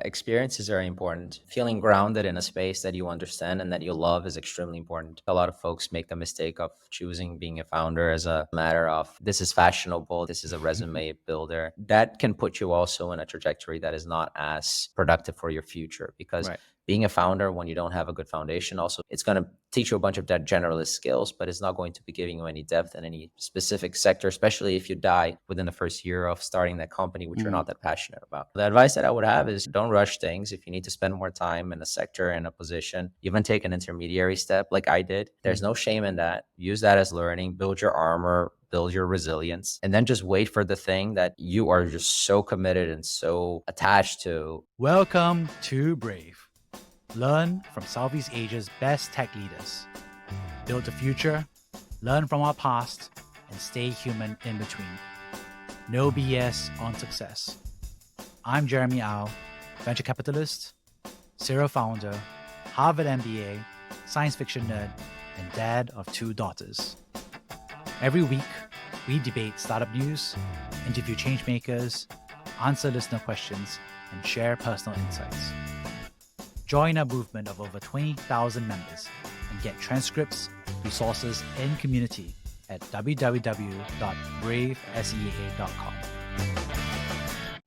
Experience is very important. Feeling grounded in a space that you understand and that you love is extremely important. A lot of folks make the mistake of choosing being a founder as a matter of this is fashionable, this is a resume builder. That can put you also in a trajectory that is not as productive for your future because Right. being a founder when you don't have a good foundation also it's going to teach you a bunch of that generalist skills, but it's not going to be giving you any depth in any specific sector, especially if you die within the first year of starting that company, which you're Mm. not that passionate about. The advice that I would have is don't rush things. If you need to spend more time in a sector, in a position, even take an intermediary step like I did, there's Mm. no shame in that. Use that as learning, build your armor, build your resilience, and then just wait for the thing that you are just so committed and so attached to. Welcome to Brave. Learn from Southeast Asia's best tech leaders. Build the future, learn from our past, and stay human in between. No BS on success. I'm Jeremy Au, venture capitalist, serial founder, Harvard MBA, science fiction nerd, and dad of 2 daughters. Every week, we debate startup news, interview changemakers, answer listener questions, and share personal insights. Join our movement of over 20,000 members and get transcripts, resources, and community at www.bravesea.com.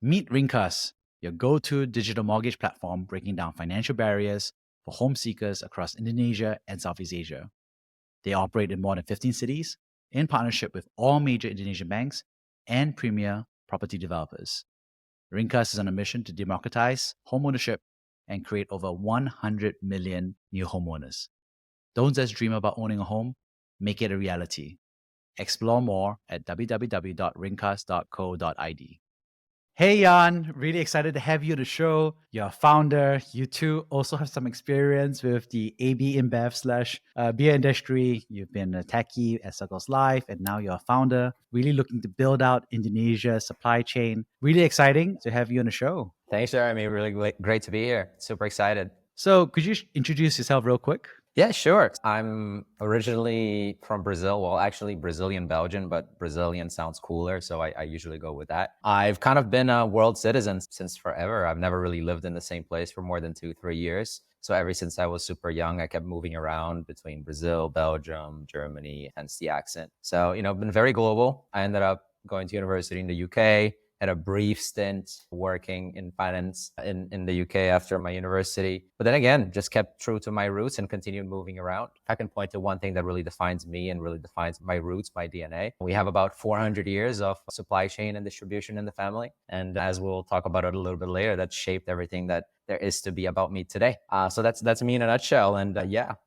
Meet Ringkas, your go-to digital mortgage platform breaking down financial barriers for home seekers across Indonesia and Southeast Asia. They operate in more than 15 cities in partnership with all major Indonesian banks and premier property developers. Ringkas is on a mission to democratize homeownership and create over 100 million new homeowners. Don't just dream about owning a home, make it a reality. Explore more at www.ringkas.co.id. Hey Yann, really excited to have you on the show. You're a founder. You too also have some experience with the AB InBev slash beer industry. You've been a techie at Circles Life, and now you're a founder. Really looking to build out Indonesia's supply chain. Really exciting to have you on the show. Thanks, Jeremy. Really great to be here. Super excited. So could you introduce yourself real quick? Yeah, sure. I'm originally from Brazil. Well, actually Brazilian Belgian, but Brazilian sounds cooler. So I usually go with that. I've kind of been a world citizen since forever. I've never really lived in the same place for more than 2-3 years. So ever since I was super young, I kept moving around between Brazil, Belgium, Germany, hence the accent. So, I've been very global. I ended up going to university in the UK, had a brief stint working in finance in the UK after my university. But then again, just kept true to my roots and continued moving around. I can point to one thing that really defines me and really defines my roots, my DNA. We have about 400 years of supply chain and distribution in the family. And as we'll talk about it a little bit later, that shaped everything that there is to be about me today. So that's me in a nutshell. And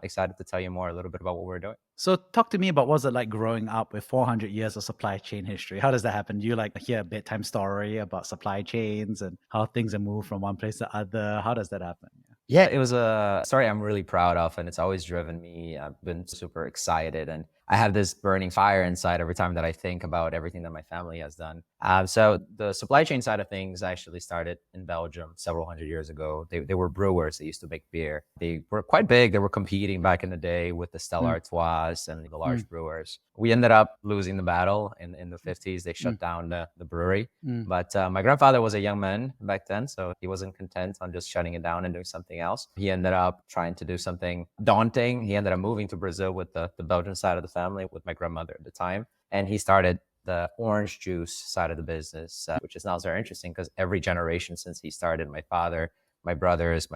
excited to tell you more a little bit about what we're doing. So talk to me about what's it like growing up with 400 years of supply chain history? How does that happen? Do you hear a bedtime story about supply chains and how things are moved from one place to other? How does that happen? Yeah, it was a story I'm really proud of, and it's always driven me. I've been super excited, and I have this burning fire inside every time that I think about everything that my family has done. So the supply chain side of things actually started in Belgium several hundred years ago. They were brewers. They used to make beer. They were quite big. They were competing back in the day with the Stella Artois and the large brewers. We ended up losing the battle in the 50s. They shut down the brewery. But my grandfather was a young man back then, so he wasn't content on just shutting it down and doing something else. He ended up trying to do something daunting. He ended up moving to Brazil with the Belgian side of the family, with my grandmother at the time. And he started the orange juice side of the business, which is now very interesting because every generation since he started, my father, my brothers,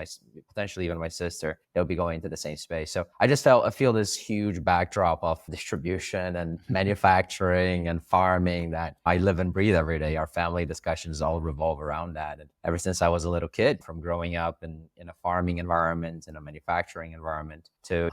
potentially even my sister, they'll be going into the same space. So I feel this huge backdrop of distribution and manufacturing and farming that I live and breathe every day. Our family discussions all revolve around that. And ever since I was a little kid, from growing up in a farming environment, in a manufacturing environment, to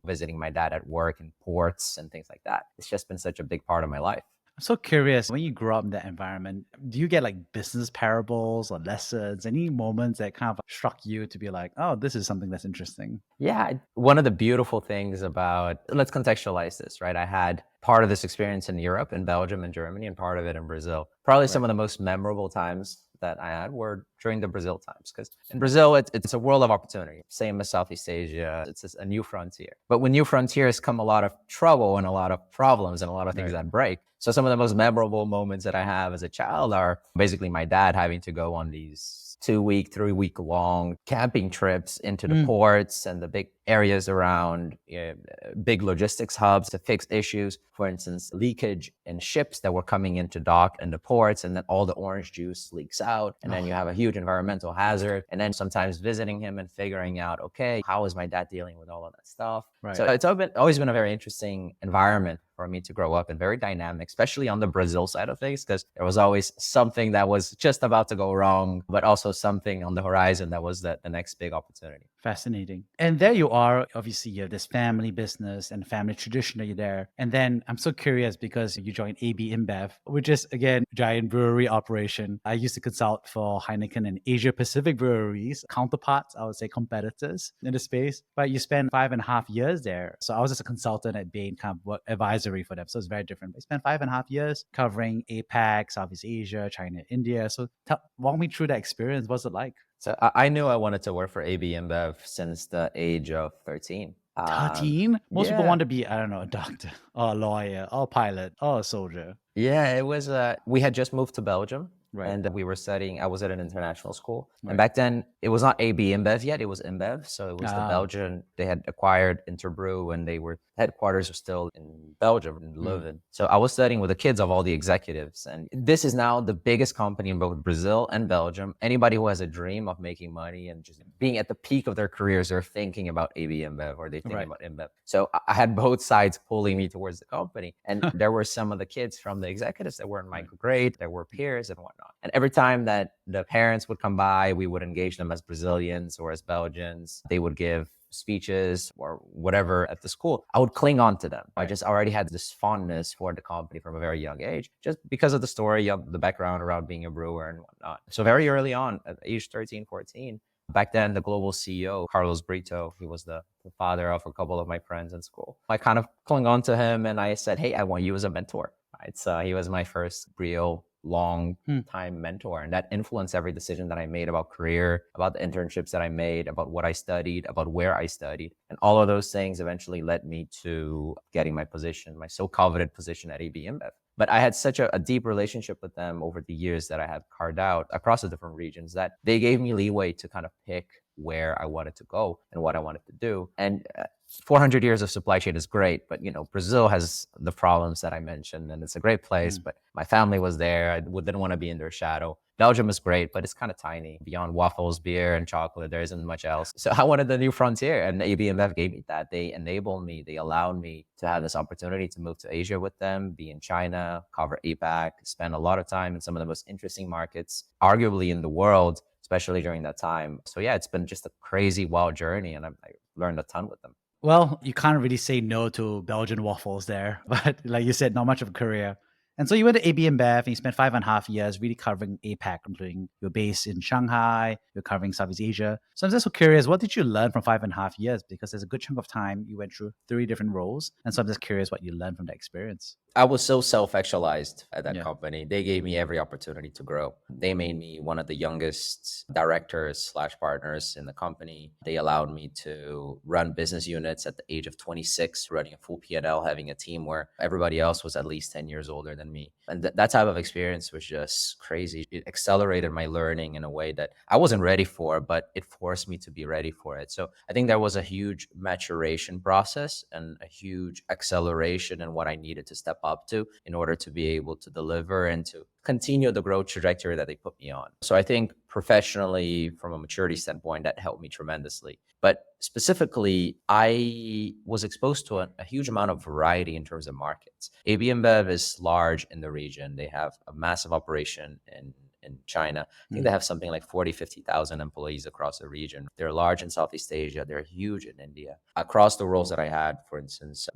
visiting my dad at work in ports and things like that, it's just been such a big part of my life. I'm so curious, when you grew up in that environment, do you get business parables or lessons, any moments that kind of struck you to be like, oh, this is something that's interesting? Yeah, one of the beautiful things let's contextualize this, right? I had part of this experience in Europe, in Belgium and Germany, and part of it in Brazil. Probably some of the most memorable times that I had were during the Brazil times, because in Brazil, it's a world of opportunity. Same as Southeast Asia, it's just a new frontier. But with new frontiers come a lot of trouble and a lot of problems and a lot of things that break. So some of the most memorable moments that I have as a child are basically my dad having to go on these 2-week, 3-week long camping trips into the ports and the big areas around big logistics hubs to fix issues. For instance, leakage in ships that were coming into dock in the ports, and then all the orange juice leaks out. And then you have a huge environmental hazard. And then sometimes visiting him and figuring out, okay, how is my dad dealing with all of that stuff? Right. So it's always been a very interesting environment for me to grow up and very dynamic, especially on the Brazil side of things, because there was always something that was just about to go wrong, but also something on the horizon that was the next big opportunity. Fascinating. And there you are. Obviously, you have this family business and family tradition that you're there. And then I'm so curious because you joined AB InBev, which is, again, giant brewery operation. I used to consult for Heineken and Asia Pacific breweries, counterparts, I would say competitors in the space. But you spent 5.5 years there. So I was just a consultant at Bain, kind of advisory for them. So it's very different. But I spent 5.5 years covering APAC, Southeast Asia, China, India. So walk me through that experience. What's it like? So I knew I wanted to work for AB InBev since the age of 13. 13? Most people want to be, I don't know, a doctor or a lawyer or a pilot or a soldier. Yeah, it was, we had just moved to Belgium. Right. And we were studying, I was at an international school. Right. And back then, it was not AB InBev yet, it was InBev. So it was the Belgian, they had acquired Interbrew and headquarters were still in Belgium, in Leuven. So I was studying with the kids of all the executives. And this is now the biggest company in both Brazil and Belgium. Anybody who has a dream of making money and just being at the peak of their careers, they're thinking about AB InBev or they're thinking about InBev. So I had both sides pulling me towards the company. And there were some of the kids from the executives that were in my grade, that were peers and whatnot. And every time that the parents would come by, we would engage them as Brazilians or as Belgians. They would give speeches or whatever at the school. I would cling on to them. I just already had this fondness for the company from a very young age, just because of the story, of the background around being a brewer and whatnot. So very early on, at age 13, 14, back then, the global CEO, Carlos Brito, he was the father of a couple of my friends in school. I kind of clung on to him and I said, hey, I want you as a mentor. Right? So he was my first real long time mentor, and that influenced every decision that I made about career, about the internships that I made, about what I studied, about where I studied. And all of those things eventually led me to getting my position, my so coveted position at AB InBev. But I had such a deep relationship with them over the years that I had carved out across the different regions that they gave me leeway to kind of pick where I wanted to go and what I wanted to do. And 400 years of supply chain is great, but Brazil has the problems that I mentioned, and it's a great place, but my family was there. I didn't want to be in their shadow. Belgium is great, but it's kind of tiny. Beyond waffles, beer, and chocolate, there isn't much else. So I wanted the new frontier, and AB InBev gave me that. They enabled me. They allowed me to have this opportunity to move to Asia with them, be in China, cover APAC, spend a lot of time in some of the most interesting markets, arguably in the world, especially during that time. So yeah, it's been just a crazy, wild journey, and I learned a ton with them. Well, you can't really say no to Belgian waffles there, but like you said, not much of a career. And so you went to AB InBev and you spent 5.5 years really covering APAC, including you're based in Shanghai, you're covering Southeast Asia. So I'm just so curious, what did you learn from 5.5 years? Because there's a good chunk of time you went through 3 different roles. And so I'm just curious what you learned from that experience. I was so self-actualized at that company. They gave me every opportunity to grow. They made me one of the youngest directors/partners in the company. They allowed me to run business units at the age of 26, running a full P&L, having a team where everybody else was at least 10 years older than me. And that type of experience was just crazy. It accelerated my learning in a way that I wasn't ready for, but it forced me to be ready for it. So I think there was a huge maturation process and a huge acceleration in what I needed to step up to in order to be able to deliver and to continue the growth trajectory that they put me on. So I think professionally, from a maturity standpoint, that helped me tremendously. But specifically, I was exposed to a huge amount of variety in terms of markets. AB InBev is large in the region. They have a massive operation in China. I think they have something like 40, 50,000 employees across the region. They're large in Southeast Asia. They're huge in India. Across the roles that I had, for instance,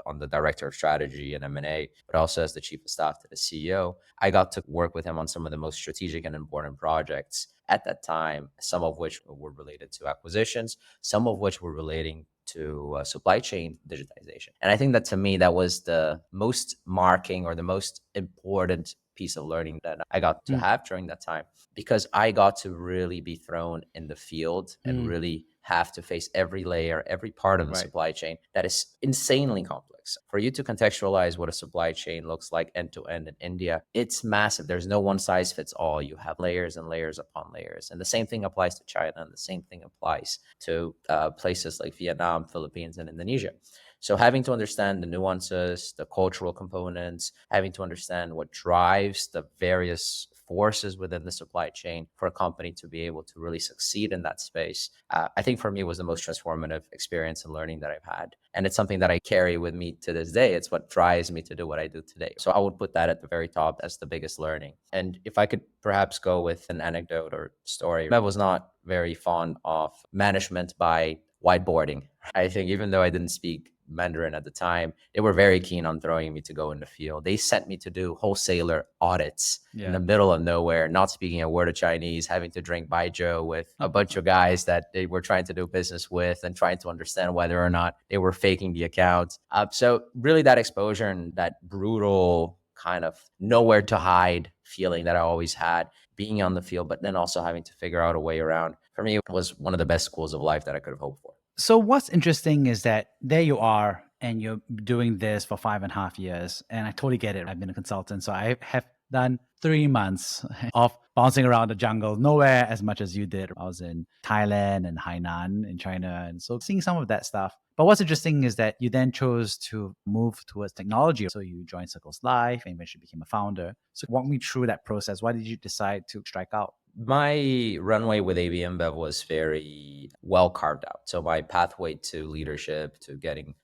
on the director of strategy and M&A, but also as the chief of staff to the CEO, I got to work with him on some of the most strategic and important projects at that time, some of which were related to acquisitions, some of which were relating to supply chain digitization. And I think that to me, that was the most marking or the most important piece of learning that I got to have during that time, because I got to really be thrown in the field and really have to face every layer, every part of the supply chain that is insanely complex. For you to contextualize what a supply chain looks like end to end in India, it's massive. There's no one size fits all. You have layers and layers upon layers. And the same thing applies to China, and the same thing applies to places like Vietnam, Philippines, and Indonesia. So having to understand the nuances, the cultural components, having to understand what drives the various forces within the supply chain for a company to be able to really succeed in that space, I think for me was the most transformative experience and learning that I've had. And it's something that I carry with me to this day. It's what drives me to do what I do today. So I would put that at the very top as the biggest learning. And if I could perhaps go with an anecdote or story, I was not very fond of management by whiteboarding. I think even though I didn't speak Mandarin at the time, they were very keen on throwing me to go in the field. They sent me to do wholesaler audits in the middle of nowhere, not speaking a word of Chinese, having to drink baijiu with a bunch of guys that they were trying to do business with and trying to understand whether or not they were faking the accounts. So really that exposure and that brutal kind of nowhere to hide feeling that I always had being on the field, but then also having to figure out a way around, for me, was one of the best schools of life that I could have hoped for. So what's interesting is that there you are and you're doing this for 5.5 years. And I totally get it. I've been a consultant. So I have done 3 months of bouncing around the jungle, nowhere as much as you did. I was in Thailand and Hainan in China. And so seeing some of that stuff. But what's interesting is that you then chose to move towards technology. So you joined Circles Life and eventually became a founder. So walk me through that process. Why did you decide to strike out? My runway with AB InBev was very well carved out. So my pathway to leadership, to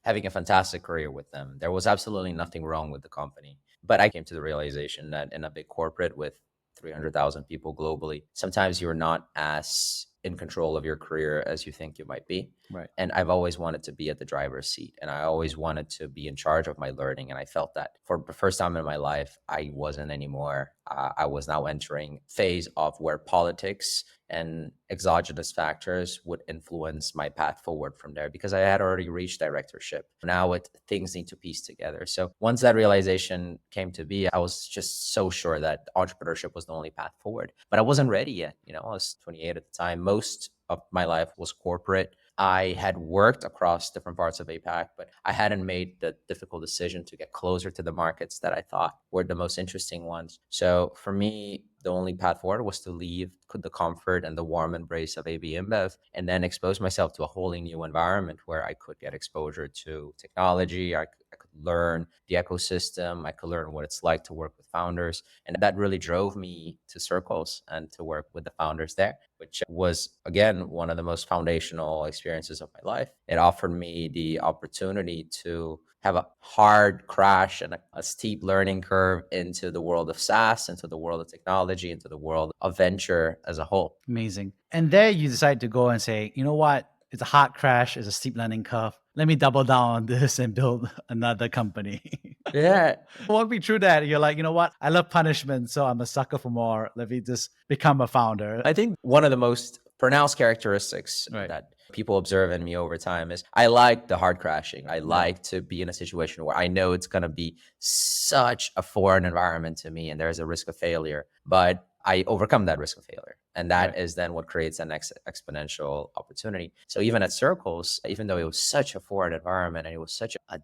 having a fantastic career with them, there was absolutely nothing wrong with the company. But I came to the realization that in a big corporate with 300,000 people globally, sometimes you're not as in control of your career as you think you might be. Right. And I've always wanted to be at the driver's seat, and I always wanted to be in charge of my learning. And I felt that for the first time in my life, I wasn't anymore. I was now entering phase of where politics and exogenous factors would influence my path forward from there, because I had already reached directorship. Now things need to piece together. So once that realization came to be, I was just so sure that entrepreneurship was the only path forward. But I wasn't ready yet. I was 28 at the time. Most of my life was corporate. I had worked across different parts of APAC, but I hadn't made the difficult decision to get closer to the markets that I thought were the most interesting ones. So for me, the only path forward was to leave the comfort and the warm embrace of AB InBev and then expose myself to a wholly new environment where I could get exposure to technology. I could learn the ecosystem. I could learn what it's like to work with founders. And that really drove me to Circles and to work with the founders there, which was, again, one of the most foundational experiences of my life. It offered me the opportunity to have a hard crash and a steep learning curve into the world of SaaS, into the world of technology, into the world of venture as a whole. Amazing. And there you decide to go and say, you know what? It's a hard crash. It's a steep learning curve. Let me double down on this and build another company. Yeah. Walk me through that. You're like, you know what? I love punishment, so I'm a sucker for more. Let me just become a founder. I think one of the most pronounced characteristics that people observe in me over time is I like the hard crashing. I like to be in a situation where I know it's going to be such a foreign environment to me and there's a risk of failure, but I overcome that risk of failure. And that is then what creates an exponential opportunity. So even at Circles, even though it was such a foreign environment and it was such a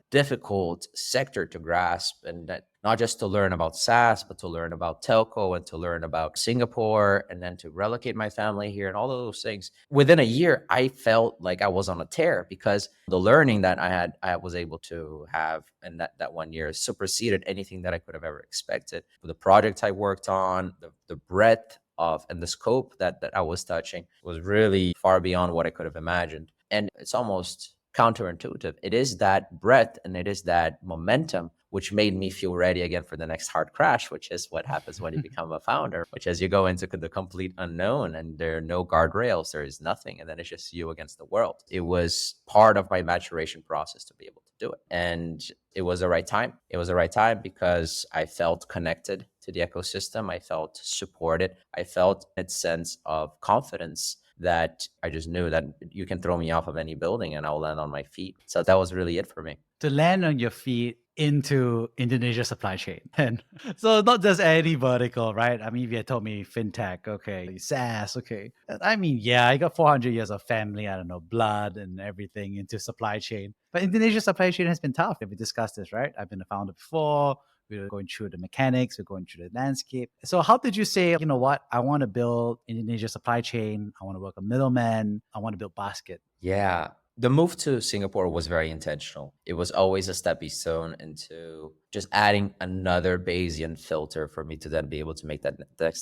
difficult sector to grasp, and that not just to learn about SaaS, but to learn about telco and to learn about Singapore and then to relocate my family here and all of those things. Within a year, I felt like I was on a tear because the learning that I was able to have in that 1 year superseded anything that I could have ever expected. The projects I worked on, the breadth of and the scope that I was touching was really far beyond what I could have imagined. And it's almost counterintuitive. It is that breadth and it is that momentum which made me feel ready again for the next hard crash, which is what happens when you become a founder, which is you go into the complete unknown and there are no guardrails, there is nothing, and then it's just you against the world. It was part of my maturation process to be able to do it. And it was the right time. It was the right time because I felt connected to the ecosystem. I felt supported. I felt a sense of confidence that I just knew that you can throw me off of any building and I'll land on my feet. So that was really it for me. To land on your feet into Indonesia supply chain. And so not just any vertical, right? I mean, if you had told me fintech, okay, SaaS, okay. I mean, yeah, I got 400 years of family, I don't know, blood and everything into supply chain. But Indonesia supply chain has been tough. We discussed this, right? I've been a founder before. We were going through the mechanics, we're going through the landscape. So how did you say, you know what, I want to build Indonesia supply chain, I want to work a middleman, I want to build Basket? Yeah. The move to Singapore was very intentional. It was always a stepping stone into just adding another Bayesian filter for me to then be able to make that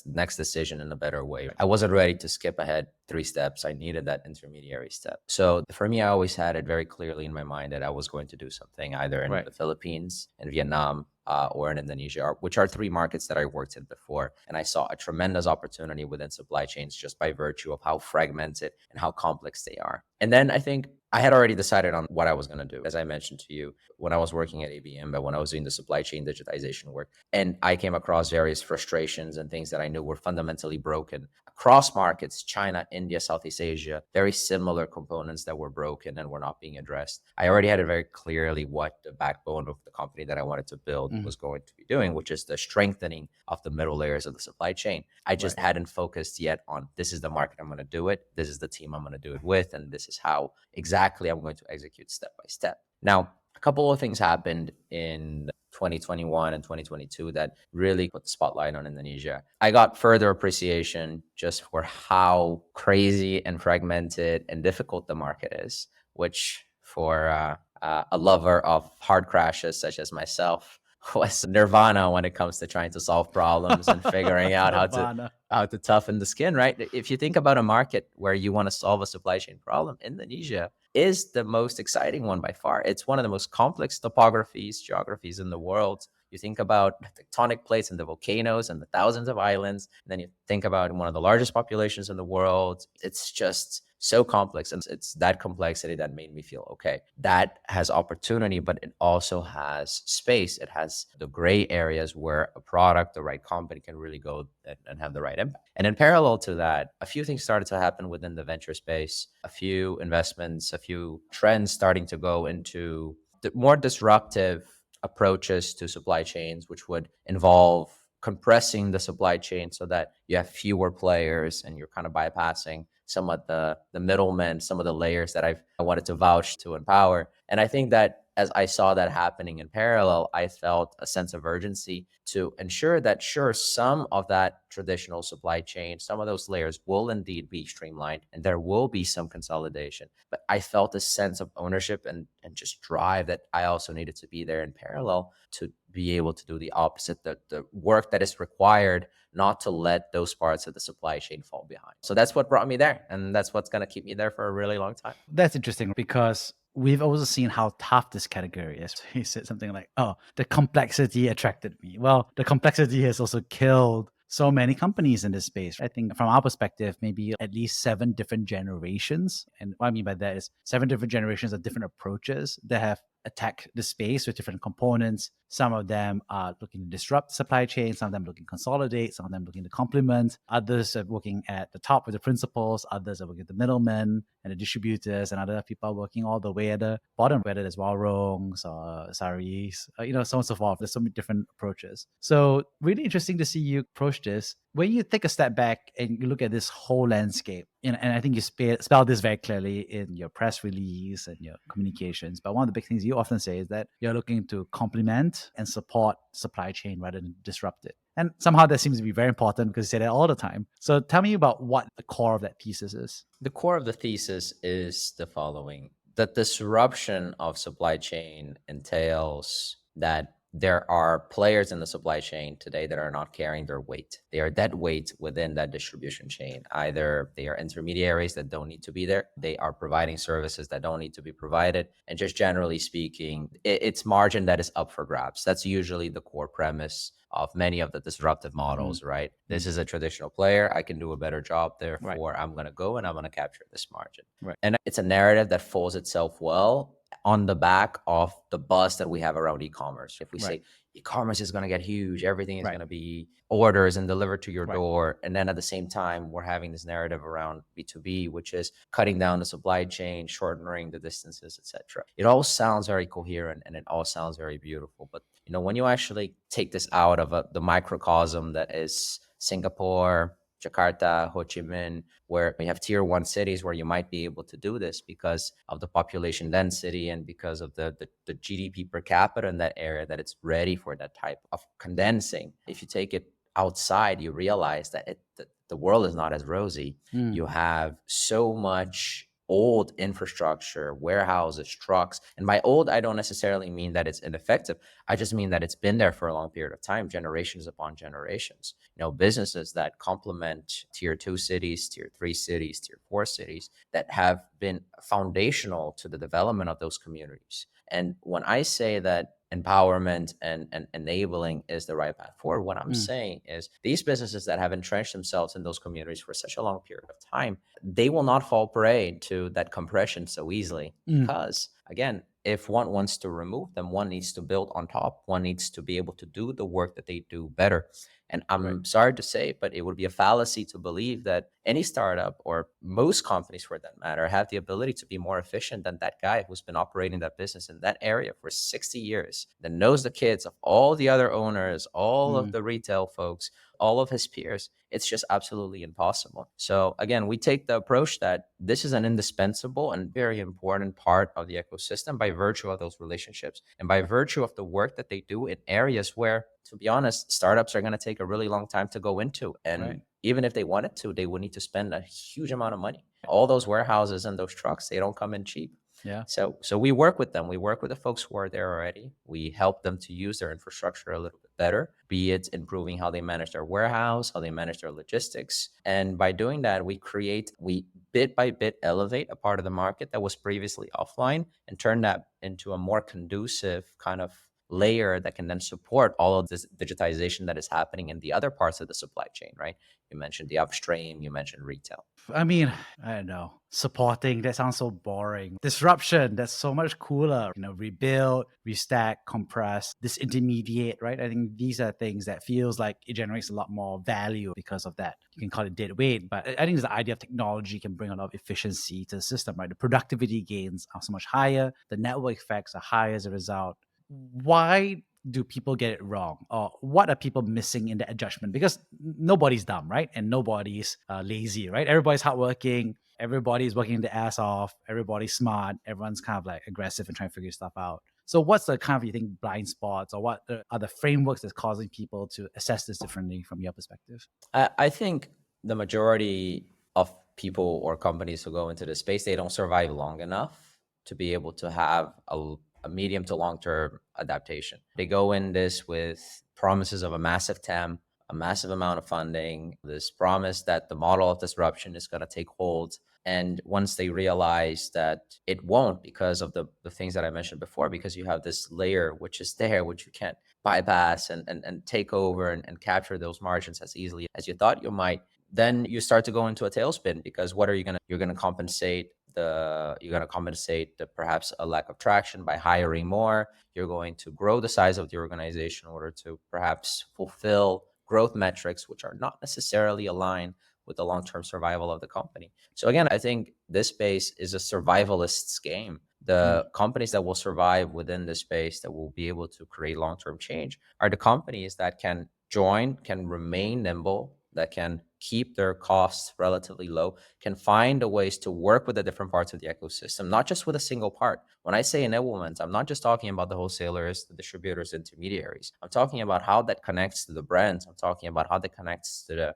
next decision in a better way. I wasn't ready to skip ahead 3 steps. I needed that intermediary step. So for me, I always had it very clearly in my mind that I was going to do something either in the Philippines, in Vietnam, or in Indonesia, which are 3 markets that I worked in before. And I saw a tremendous opportunity within supply chains just by virtue of how fragmented and how complex they are. And then I think I had already decided on what I was going to do. As I mentioned to you, when I was working at AB InBev, when I was doing the supply chain digitization work, and I came across various frustrations and things that I knew were fundamentally broken across markets, China, India, Southeast Asia, very similar components that were broken and were not being addressed. I already had it very clearly what the backbone of the company that I wanted to build was going to be doing, which is the strengthening of the middle layers of the supply chain. I just hadn't focused yet on this is the market I'm going to do it, this is the team I'm going to do it with, and this is how exactly I'm going to execute step by step. Now, a couple of things happened in 2021 and 2022 that really put the spotlight on Indonesia. I got further appreciation just for how crazy and fragmented and difficult the market is, which for a lover of hard crashes such as myself was nirvana when it comes to trying to solve problems and figuring out how to toughen the skin, right? If you think about a market where you want to solve a supply chain problem, Indonesia is the most exciting one by far. It's one of the most complex topographies, geographies in the world. You think about tectonic plates and the volcanoes and the thousands of islands. And then you think about one of the largest populations in the world. It's just so complex. And it's that complexity that made me feel, okay, that has opportunity, but it also has space. It has the gray areas where a product, the right company can really go and have the right impact. And in parallel to that, a few things started to happen within the venture space, a few investments, a few trends starting to go into the more disruptive approaches to supply chains, which would involve compressing the supply chain so that you have fewer players and you're kind of bypassing some of the middlemen, some of the layers that I wanted to vouch to empower. And I think that as I saw that happening in parallel, I felt a sense of urgency to ensure that, sure, some of that traditional supply chain, some of those layers will indeed be streamlined and there will be some consolidation. But I felt a sense of ownership and just drive that I also needed to be there in parallel to be able to do the opposite, the work that is required not to let those parts of the supply chain fall behind. So that's what brought me there. And that's what's going to keep me there for a really long time. That's interesting because we've also seen how tough this category is. He said something like, oh, the complexity attracted me. Well, the complexity has also killed so many companies in this space. I think from our perspective, maybe at least 7 different generations. And what I mean by that is 7 different generations of different approaches that have attacked the space with different components. Some of them are looking to disrupt supply chain, some of them looking to consolidate, some of them looking to complement. Others are working at the top with the principals, others are working at the middlemen and the distributors, and other people are working all the way at the bottom, whether it's warungs or saris, so on and so forth. There's so many different approaches. So really interesting to see you approach this. When you take a step back and you look at this whole landscape, and I think you spelled this very clearly in your press release and your communications, but one of the big things you often say is that you're looking to complement and support supply chain rather than disrupt it. And somehow that seems to be very important because you say that all the time. So tell me about what the core of that thesis is. The core of the thesis is the following. The disruption of supply chain entails that there are players in the supply chain today that are not carrying their weight. They are dead weight within that distribution chain. Either they are intermediaries that don't need to be there, they are providing services that don't need to be provided, and just generally speaking, it's margin that is up for grabs. That's usually the core premise of many of the disruptive models, right? This is a traditional player. I can do a better job. Therefore, I'm going to go and I'm going to capture this margin. And it's a narrative that folds itself well on the back of the buzz that we have around e-commerce. If we say e-commerce is going to get huge. Everything is Right. going to be orders and delivered to your Right. door. And then at the same time, we're having this narrative around B2B, which is cutting down the supply chain, shortening the distances, etc. It all sounds very coherent and it all sounds very beautiful. But when you actually take this out of the microcosm that is Singapore, Jakarta, Ho Chi Minh, where we have tier one cities where you might be able to do this because of the population density and because of the GDP per capita in that area, that it's ready for that type of condensing. If you take it outside, you realize that the world is not as rosy. You have so much old infrastructure, warehouses, trucks. And by old, I don't necessarily mean that it's ineffective. I just mean that it's been there for a long period of time, generations upon generations. Businesses that complement tier two cities, tier three cities, tier four cities that have been foundational to the development of those communities. And when I say that empowerment and enabling is the right path forward, what I'm saying is these businesses that have entrenched themselves in those communities for such a long period of time, they will not fall prey to that compression so easily because, again, if one wants to remove them, one needs to build on top. One needs to be able to do the work that they do better. And I'm sorry to say, but it would be a fallacy to believe that any startup or most companies for that matter have the ability to be more efficient than that guy who's been operating that business in that area for 60 years, that knows the kids of all the other owners, all of the retail folks, all of his peers. It's just absolutely impossible. So again, we take the approach that this is an indispensable and very important part of the ecosystem by virtue of those relationships and by virtue of the work that they do in areas where, to be honest, startups are going to take a really long time to go into. And even if they wanted to, they would need to spend a huge amount of money. All those warehouses and those trucks, they don't come in cheap. Yeah. So we work with them. We work with the folks who are there already. We help them to use their infrastructure a little bit better, be it improving how they manage their warehouse, how they manage their logistics. And by doing that, we bit by bit elevate a part of the market that was previously offline and turn that into a more conducive kind of layer that can then support all of this digitization that is happening in the other parts of the supply chain, right? You mentioned the upstream, you mentioned retail. I mean, I don't know. Supporting, that sounds so boring. Disruption, that's so much cooler. Rebuild, restack, compress, disintermediate, right? I think these are things that feels like it generates a lot more value because of that. You can call it dead weight, but I think it's the idea of technology can bring a lot of efficiency to the system, right? The productivity gains are so much higher. The network effects are high as a result. Why do people get it wrong, or what are people missing in the judgment? Because nobody's dumb, right? And nobody's lazy, right? Everybody's hardworking. Everybody's working their ass off. Everybody's smart. Everyone's kind of like aggressive and trying to figure stuff out. So what's the kind of, you think, blind spots, or what are the frameworks that's causing people to assess this differently from your perspective? I think the majority of people or companies who go into this space, they don't survive long enough to be able to have a medium to long-term adaptation. They go in this with promises of a massive TAM, a massive amount of funding, this promise that the model of disruption is going to take hold. And once they realize that it won't, because of the things that I mentioned before, because you have this layer which is there, which you can't bypass and take over and capture those margins as easily as you thought you might, then you start to go into a tailspin, because what are you're going to compensate perhaps a lack of traction by hiring more. You're going to grow the size of the organization in order to perhaps fulfill growth metrics which are not necessarily aligned with the long-term survival of the company. So again, I think this space is a survivalist's game. The companies that will survive within this space, that will be able to create long-term change, are the companies that can remain nimble, that can keep their costs relatively low, can find a ways to work with the different parts of the ecosystem, not just with a single part. When I say enablement, I'm not just talking about the wholesalers, the distributors, intermediaries. I'm talking about how that connects to the brands. I'm talking about how that connects to the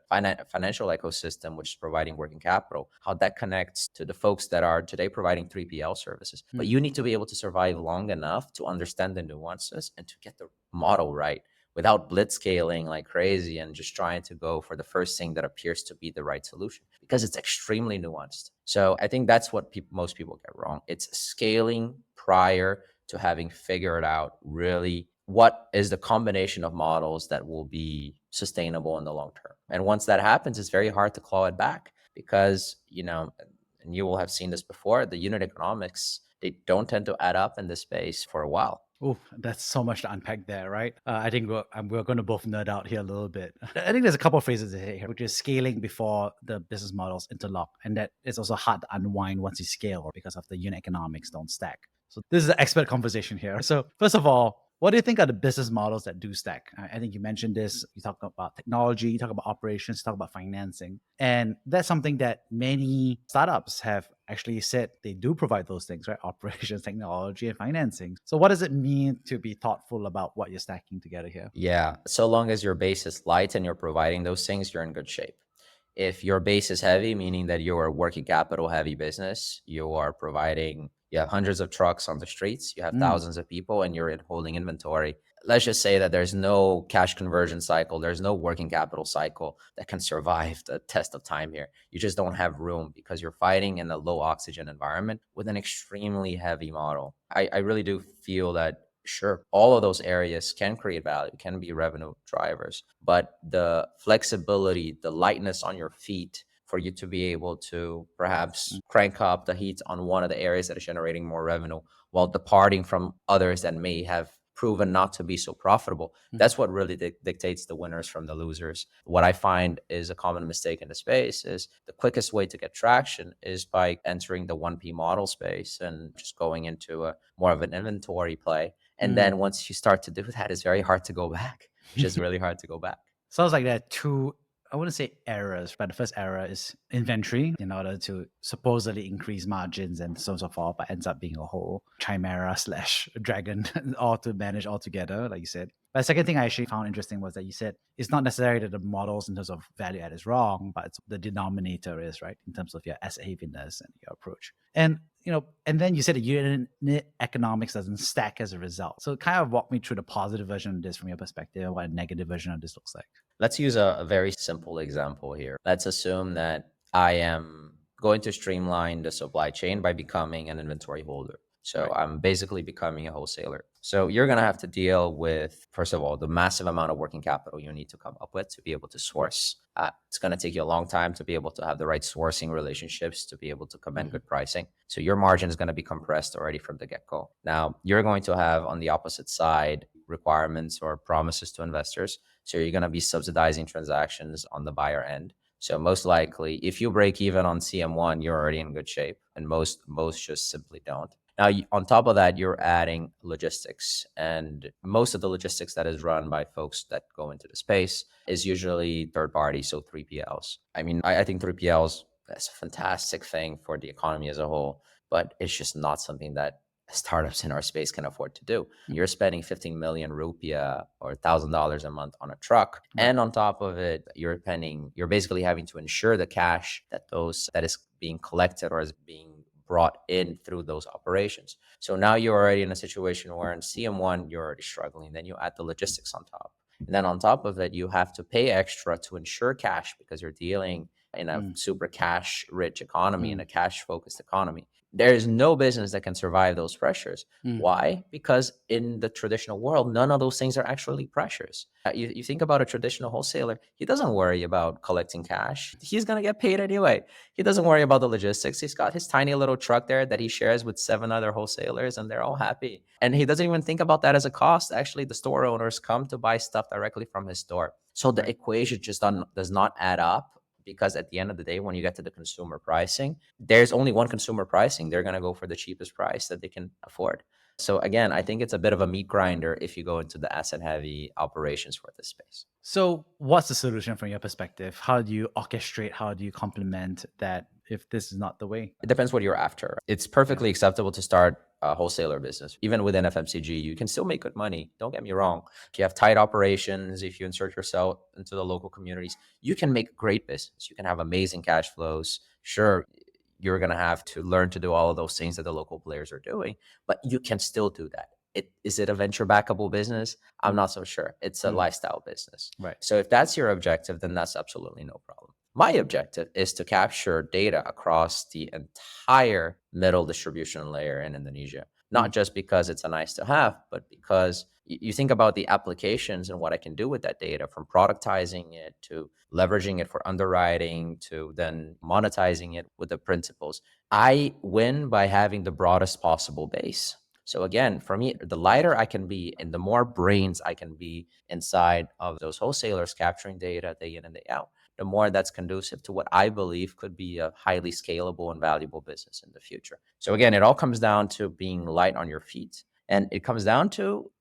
financial ecosystem, which is providing working capital, how that connects to the folks that are today providing 3PL services. But you need to be able to survive long enough to understand the nuances and to get the model right, without blitzscaling like crazy and just trying to go for the first thing that appears to be the right solution, because it's extremely nuanced. So I think that's what most people get wrong. It's scaling prior to having figured out really what is the combination of models that will be sustainable in the long term. And once that happens, it's very hard to claw it back, because, and you will have seen this before, the unit economics, they don't tend to add up in this space for a while. Oh, that's so much to unpack there, right? I think we're going to both nerd out here a little bit. I think there's a couple of phrases here, which is scaling before the business models interlock. And that it's also hard to unwind once you scale because of the unit economics don't stack. So this is an expert conversation here. So first of all, what do you think are the business models that do stack? I think you mentioned this. You talk about technology, you talk about operations, you talk about financing. And that's something that many startups have actually said they do provide those things, right? Operations, technology, and financing. So what does it mean to be thoughtful about what you're stacking together here? Yeah. So long as your base is light and you're providing those things, you're in good shape. If your base is heavy, meaning that you're a working capital heavy business, you are providing, you have hundreds of trucks on the streets, you have Mm, thousands of people, and you're holding inventory. Let's just say that there's no cash conversion cycle, there's no working capital cycle that can survive the test of time here. You just don't have room because you're fighting in a low oxygen environment with an extremely heavy model. I really do feel that sure, all of those areas can create value, can be revenue drivers, but the flexibility, the lightness on your feet for you to be able to perhaps mm, crank up the heat on one of the areas that is generating more revenue while departing from others that may have proven not to be so profitable. mm, That's what really dictates the winners from the losers. What I find is a common mistake in the space is the quickest way to get traction is by entering the 1P model space and just going into a more of an inventory play. And mm. then once you start to do that, it's very hard to go back. It's just really hard to go back. Sounds like there are two, I wouldn't say errors, but the first error is inventory in order to supposedly increase margins and so on and so forth, but ends up being a whole chimera slash dragon all to manage all together, like you said. But the second thing I actually found interesting was that you said it's not necessarily that the models in terms of value add is wrong, but it's the denominator is right in terms of your asset heaviness and your approach. And and then you said the unit economics doesn't stack as a result. So kind of walk me through the positive version of this from your perspective, what a negative version of this looks like. Let's use a very simple example here. Let's assume that I am going to streamline the supply chain by becoming an inventory holder. So Right. I'm basically becoming a wholesaler. So you're going to have to deal with, first of all, the massive amount of working capital you need to come up with to be able to source. It's going to take you a long time to be able to have the right sourcing relationships to be able to command Mhm. good pricing. So your margin is going to be compressed already from the get go. Now, you're going to have on the opposite side requirements or promises to investors. So you're going to be subsidizing transactions on the buyer end. So most likely, if you break even on CM1, you're already in good shape, and most just simply don't. Now, on top of that, you're adding logistics, and most of the logistics that is run by folks that go into the space is usually third party, so 3PLs. I mean, I think 3PLs that's a fantastic thing for the economy as a whole, but it's just not something that startups in our space can afford to do. You're spending 15 million rupiah or $1,000 a month on a truck. Right. And on top of it, you're basically having to ensure the cash that is being collected or is being brought in through those operations. So now you're already in a situation where in CM1, you're already struggling. Then you add the logistics on top. And then on top of it, you have to pay extra to ensure cash because you're dealing in a Mm, super cash rich economy, in mm, a cash focused economy. There is no business that can survive those pressures. mm, Why? Because in the traditional world, none of those things are actually pressures. You think about a traditional wholesaler, he doesn't worry about collecting cash. He's going to get paid anyway. He doesn't worry about the logistics. He's got his tiny little truck there that he shares with seven other wholesalers, and they're all happy. And he doesn't even think about that as a cost. Actually, the store owners come to buy stuff directly from his store. So the right. equation just does not add up because at the end of the day, when you get to the consumer pricing, there's only one consumer pricing. They're going to go for the cheapest price that they can afford. So again, I think it's a bit of a meat grinder if you go into the asset heavy operations for this space. So, what's the solution from your perspective? How do you orchestrate? How do you complement that if this is not the way? It depends what you're after. It's Yeah. perfectly acceptable to start a wholesaler business. Even within FMCG, you can still make good money. Don't get me wrong. If you have tight operations, if you insert yourself into the local communities, you can make great business. You can have amazing cash flows. Sure, you're going to have to learn to do all of those things that the local players are doing, but you can still do that. Is it a venture backable business? I'm Mm, not so sure. It's a mm, lifestyle business. right. So if that's your objective, then that's absolutely no problem. My objective is to capture data across the entire middle distribution layer in Indonesia, Mm, not just because it's a nice to have, but because you think about the applications and what I can do with that data, from productizing it to leveraging it for underwriting to then monetizing it with the principles. I win by having the broadest possible base. So again, for me, the lighter I can be and the more brains I can be inside of those wholesalers capturing data day in and day out, the more that's conducive to what I believe could be a highly scalable and valuable business in the future. So again, it all comes down to being light on your feet. And it comes down to,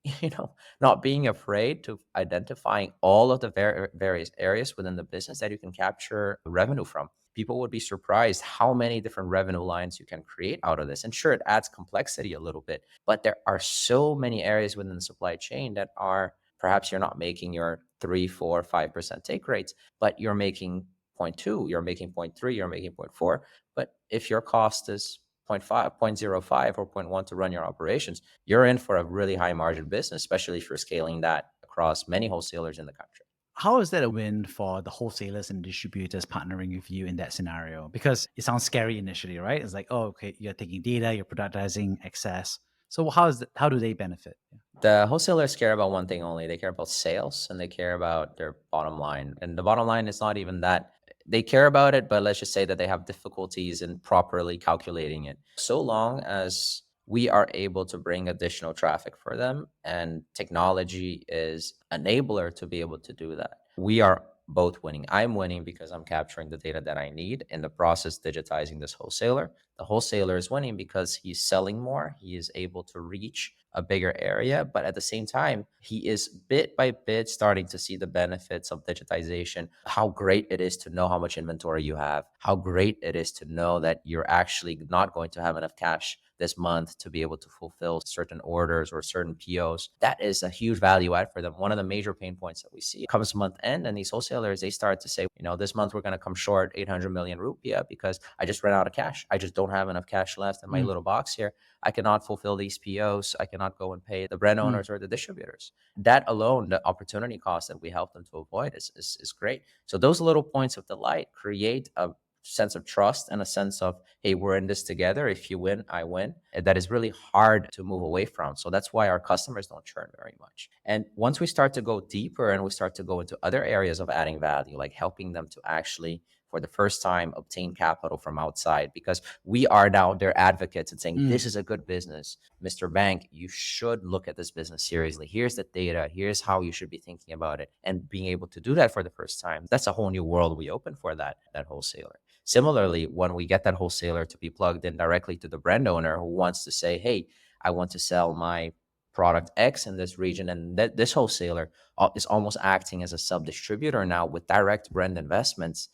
not being afraid to identifying all of the various areas within the business that you can capture revenue from. People would be surprised how many different revenue lines you can create out of this. And sure, it adds complexity a little bit, but there are so many areas within the supply chain that are perhaps you're not making your 3, 4, 5% take rates, but you're making zero point 0.2, you're making 0.3, you're making 0.4. But if your cost is 0.5, 0.05, or zero point 0.1 to run your operations, you're in for a really high margin business, especially if you're scaling that across many wholesalers in the country. How is that a win for the wholesalers and distributors partnering with you in that scenario? Because it sounds scary initially, right? It's like, oh, okay, you're taking data, you're productizing excess. So how do they benefit? The wholesalers care about one thing only. They care about sales and they care about their bottom line. And the bottom line is not even that. They care about it, but let's just say that they have difficulties in properly calculating it. So long as we are able to bring additional traffic for them and technology is enabler to be able to do that, we are both winning. I'm winning because I'm capturing the data that I need in the process, digitizing this wholesaler. The wholesaler is winning because he's selling more. He is able to reach a bigger area, but at the same time, he is bit by bit starting to see the benefits of digitization, how great it is to know how much inventory you have, how great it is to know that you're actually not going to have enough cash this month to be able to fulfill certain orders or certain POs. That is a huge value add for them. One of the major pain points that we see comes month end, and these wholesalers, they start to say, this month we're going to come short 800 million rupiah because I just ran out of cash. I just don't have enough cash left in my little box here. I cannot fulfill these POs. I cannot go and pay the brand owners or the distributors. That alone, the opportunity cost that we help them to avoid is great. So those little points of delight create a sense of trust and a sense of, hey, we're in this together. If you win, I win. And that is really hard to move away from. So that's why our customers don't churn very much. And once we start to go deeper and we start to go into other areas of adding value, like helping them to actually, for the first time, obtain capital from outside, because we are now their advocates and saying, this is a good business. Mr. Bank, you should look at this business seriously. Here's the data. Here's how you should be thinking about it. And being able to do that for the first time, that's a whole new world we open for that wholesaler. Similarly, when we get that wholesaler to be plugged in directly to the brand owner who wants to say, hey, I want to sell my product X in this region, and this wholesaler is almost acting as a sub distributor now with direct brand investments,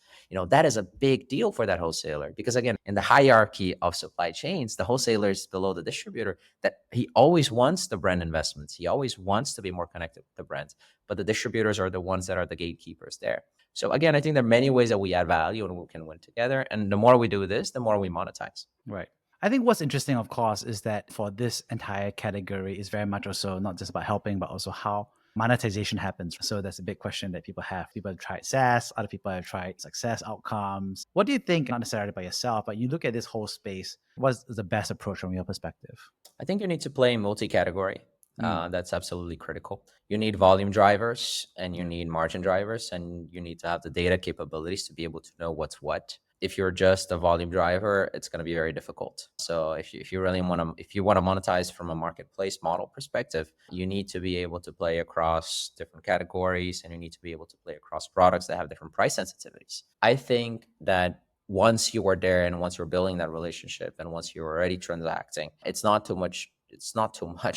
that is a big deal for that wholesaler, because again, in the hierarchy of supply chains, the wholesaler is below the distributor, that he always wants the brand investments, he always wants to be more connected with the brands, but the distributors are the ones that are the gatekeepers there. So again, I think there are many ways that we add value and we can win together, and the more we do this, the more we monetize. Right. I think what's interesting, of course, is that for this entire category is very much also not just about helping, but also how monetization happens. So that's a big question that people have. People have tried SaaS, other people have tried success outcomes. What do you think, not necessarily by yourself, but you look at this whole space, what's the best approach from your perspective? I think you need to play multi-category. That's absolutely critical. You need volume drivers and you need margin drivers, and you need to have the data capabilities to be able to know what's what. If you're just a volume driver, it's going to be very difficult. So if you really want to monetize from a marketplace model perspective, you need to be able to play across different categories, and you need to be able to play across products that have different price sensitivities. I think that once you are there and once you're building that relationship and once you're already transacting, it's not too much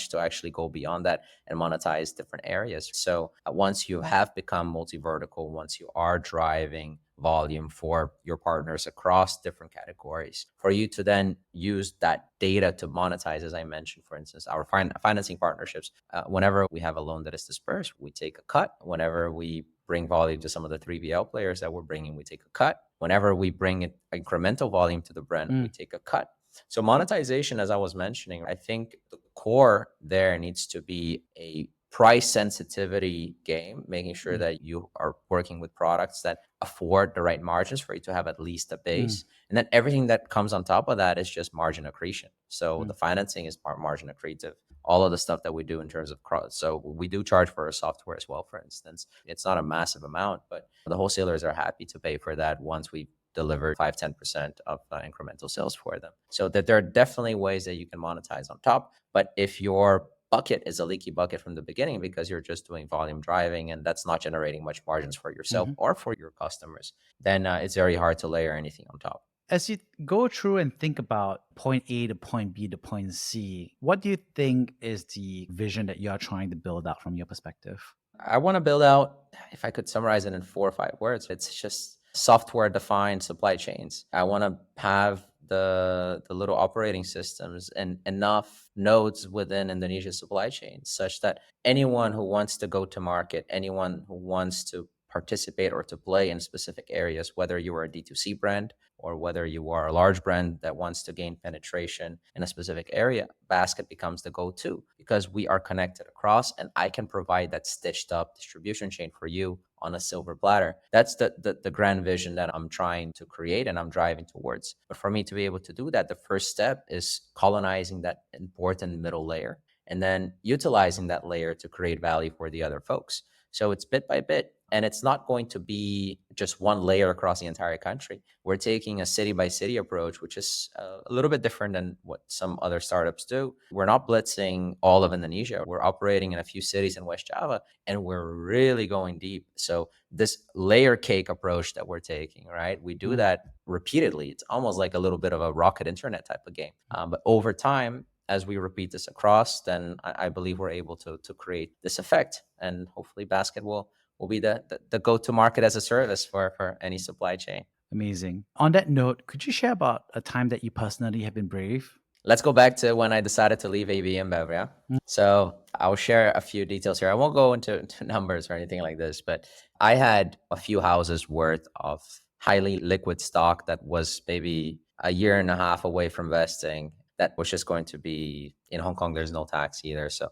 to actually go beyond that and monetize different areas. So once you have become multi-vertical, once you are driving volume for your partners across different categories, for you to then use that data to monetize, as I mentioned, for instance, our financing partnerships, whenever we have a loan that is dispersed, we take a cut. Whenever we bring volume to some of the 3BL players that we're bringing, we take a cut. Whenever we bring incremental volume to the brand, we take a cut. So monetization, as I was mentioning, I think the core there needs to be a price sensitivity game, making sure that you are working with products that afford the right margins for you to have at least a base. And then everything that comes on top of that is just margin accretion. So the financing is margin accretive. All of the stuff that we do in terms of cross. So we do charge for our software as well, for instance. It's not a massive amount, but the wholesalers are happy to pay for that once we deliver 5-10% of incremental sales for them. So that there are definitely ways that you can monetize on top. But if your bucket is a leaky bucket from the beginning because you're just doing volume driving and that's not generating much margins for yourself or for your customers, then it's very hard to layer anything on top. As you go through and think about point A to point B to point C, what do you think is the vision that you're trying to build out from your perspective? I want to build out, if I could summarize it in 4 or 5 words, it's just software defined supply chains. I want to have the little operating systems and enough nodes within Indonesia's supply chain such that anyone who wants to go to market, anyone who wants to participate or to play in specific areas, whether you are a D2C brand or whether you are a large brand that wants to gain penetration in a specific area, Baskit becomes the go-to because we are connected across and I can provide that stitched up distribution chain for you on a silver platter. That's the grand vision that I'm trying to create and I'm driving towards. But for me to be able to do that, the first step is colonizing that important middle layer and then utilizing that layer to create value for the other folks. So it's bit by bit. And it's not going to be just one layer across the entire country. We're taking a city by city approach, which is a little bit different than what some other startups do. We're not blitzing all of Indonesia. We're operating in a few cities in West Java, and we're really going deep. So this layer cake approach that we're taking, right? We do that repeatedly. It's almost like a little bit of a rocket internet type of game. But over time, as we repeat this across, then I believe we're able to create this effect. And hopefully Baskit will be the go-to market as a service for any supply chain. Amazing. On that note, could you share about a time that you personally have been brave? Let's go back to when I decided to leave AB InBev, yeah? So I'll share a few details here. I won't go into numbers or anything like this, but I had a few houses worth of highly liquid stock that was maybe a year and a half away from vesting. That was just going to be in Hong Kong. There's no tax either. So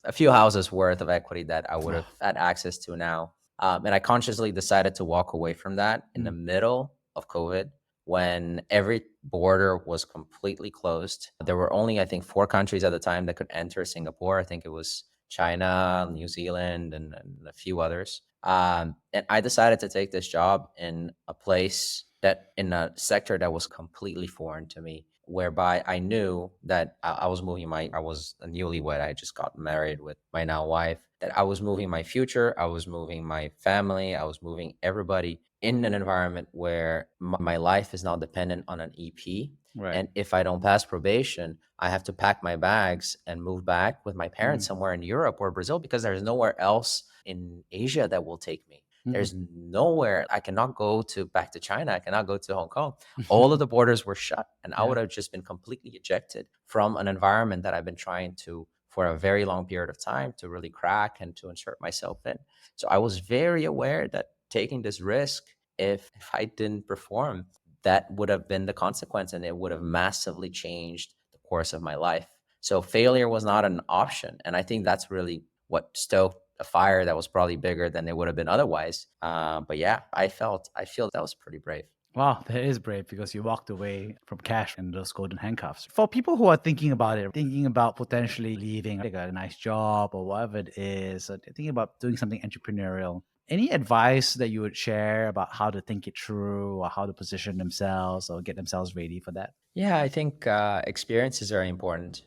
a few houses worth of equity that I would have had access to now. And I consciously decided to walk away from that in the middle of COVID when every border was completely closed. There were only, I think, 4 countries at the time that could enter Singapore. I think it was China, New Zealand, and a few others. And I decided to take this job in a place in a sector that was completely foreign to me, whereby I knew that I was moving I was a newlywed. I just got married with my now wife, that I was moving my future. I was moving my family. I was moving everybody in an environment where my life is now dependent on an EP. Right. And if I don't pass probation, I have to pack my bags and move back with my parents somewhere in Europe or Brazil because there's nowhere else in Asia that will take me. There's nowhere. I cannot go back to China. I cannot go to Hong Kong. All of the borders were shut, and I would have just been completely ejected from an environment that I've been trying to, for a very long period of time, to really crack and to insert myself in. So I was very aware that taking this risk, if I didn't perform, that would have been the consequence, and it would have massively changed the course of my life. So failure was not an option, and I think that's really what stoked a fire that was probably bigger than it would have been otherwise. But yeah, I feel that was pretty brave. Wow, that is brave because you walked away from cash and those golden handcuffs. For people who are thinking about it, thinking about potentially leaving like a nice job or whatever it is, or thinking about doing something entrepreneurial, any advice that you would share about how to think it through or how to position themselves or get themselves ready for that? Yeah, I think experience is very important.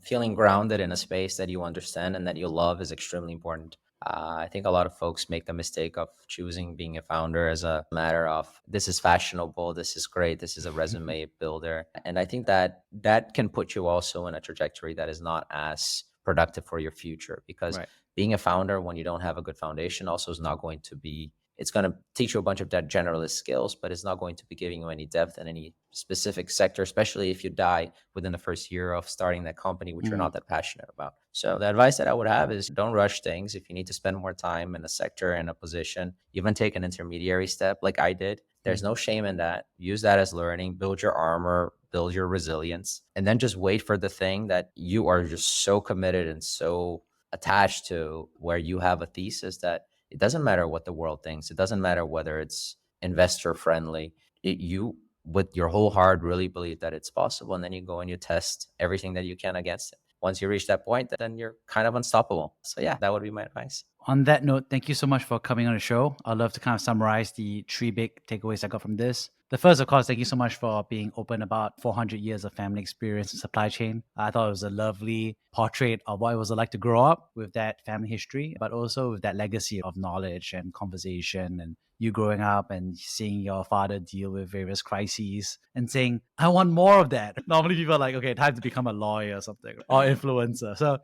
Feeling grounded in a space that you understand and that you love is extremely important. I think a lot of folks make the mistake of choosing being a founder as a matter of this is fashionable, this is great, this is a resume builder. And I think that can put you also in a trajectory that is not as productive for your future because being a founder when you don't have a good foundation also is not going to be, it's going to teach you a bunch of that generalist skills, but it's not going to be giving you any depth in any specific sector, especially if you die within the first year of starting that company, which you're not that passionate about. So the advice that I would have is don't rush things. If you need to spend more time in a sector, in a position, even take an intermediary step like I did, there's no shame in that. Use that as learning, build your armor, build your resilience, and then just wait for the thing that you are just so committed and so attached to, where you have a thesis that it doesn't matter what the world thinks. It doesn't matter whether it's investor friendly. You, with your whole heart, really believe that it's possible. And then you go and you test everything that you can against it. Once you reach that point, then you're kind of unstoppable. So yeah, that would be my advice. On that note, thank you so much for coming on the show. I'd love to kind of summarize the three big takeaways I got from this. The first, of course, thank you so much for being open about 400 years of family experience in supply chain. I thought it was a lovely portrait of what it was like to grow up with that family history, but also with that legacy of knowledge and conversation, and you growing up and seeing your father deal with various crises and saying, I want more of that. Normally people are like, okay, time to become a lawyer or something, or influencer. So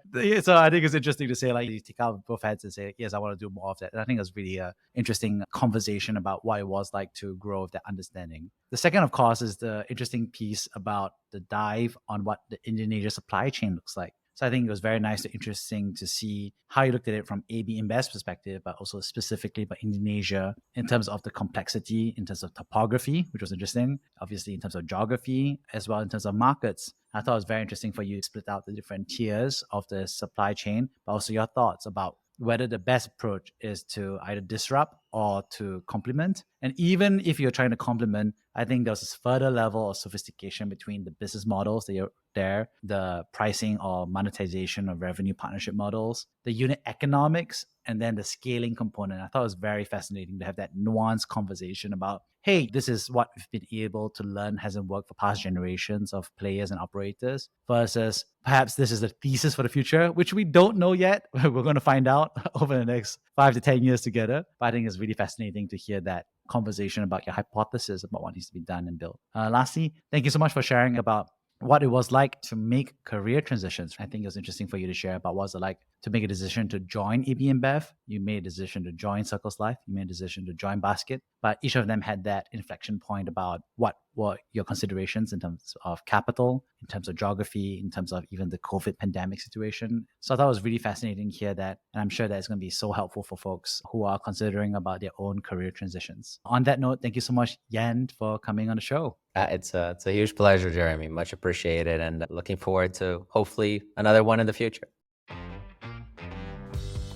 I think it's interesting to say, like, you take out both heads and say, yes, I want to do more of that. And I think it's really an interesting conversation about what it was like to grow with that understanding. The second, of course, is the interesting piece about the dive on what the Indonesia supply chain looks like. So I think it was very nice and interesting to see how you looked at it from AB InBev's perspective, but also specifically about Indonesia in terms of the complexity, in terms of topography, which was interesting, obviously in terms of geography, as well in terms of markets. I thought it was very interesting for you to split out the different tiers of the supply chain, but also your thoughts about whether the best approach is to either disrupt or to complement. And even if you're trying to complement, I think there's this further level of sophistication between the business models that you're there, the pricing or monetization of revenue partnership models, the unit economics, and then the scaling component. I thought it was very fascinating to have that nuanced conversation about, hey, this is what we've been able to learn hasn't worked for past generations of players and operators, versus perhaps this is the thesis for the future, which we don't know yet. We're going to find out over the next 5 to 10 years together. But I think it's really fascinating to hear that conversation about your hypothesis about what needs to be done and built. Lastly, thank you so much for sharing about what it was like to make career transitions. I think it was interesting for you to share about what it was like to make a decision to join AB InBev. You made a decision to join Circles Life. You made a decision to join Baskit. But each of them had that inflection point about what were your considerations in terms of capital, in terms of geography, in terms of even the COVID pandemic situation. So I thought it was really fascinating to hear that. And I'm sure that it's going to be so helpful for folks who are considering about their own career transitions. On that note, thank you so much, Yann, for coming on the show. It's a huge pleasure, Jeremy. Much appreciated, and looking forward to hopefully another one in the future.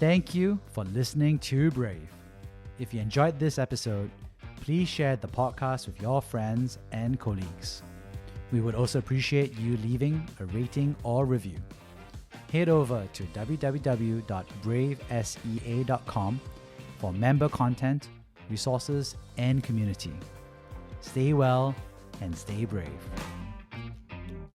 Thank you for listening to Brave. If you enjoyed this episode, please share the podcast with your friends and colleagues. We would also appreciate you leaving a rating or review. Head over to www.bravesea.com for member content, resources, and community. Stay well and stay brave.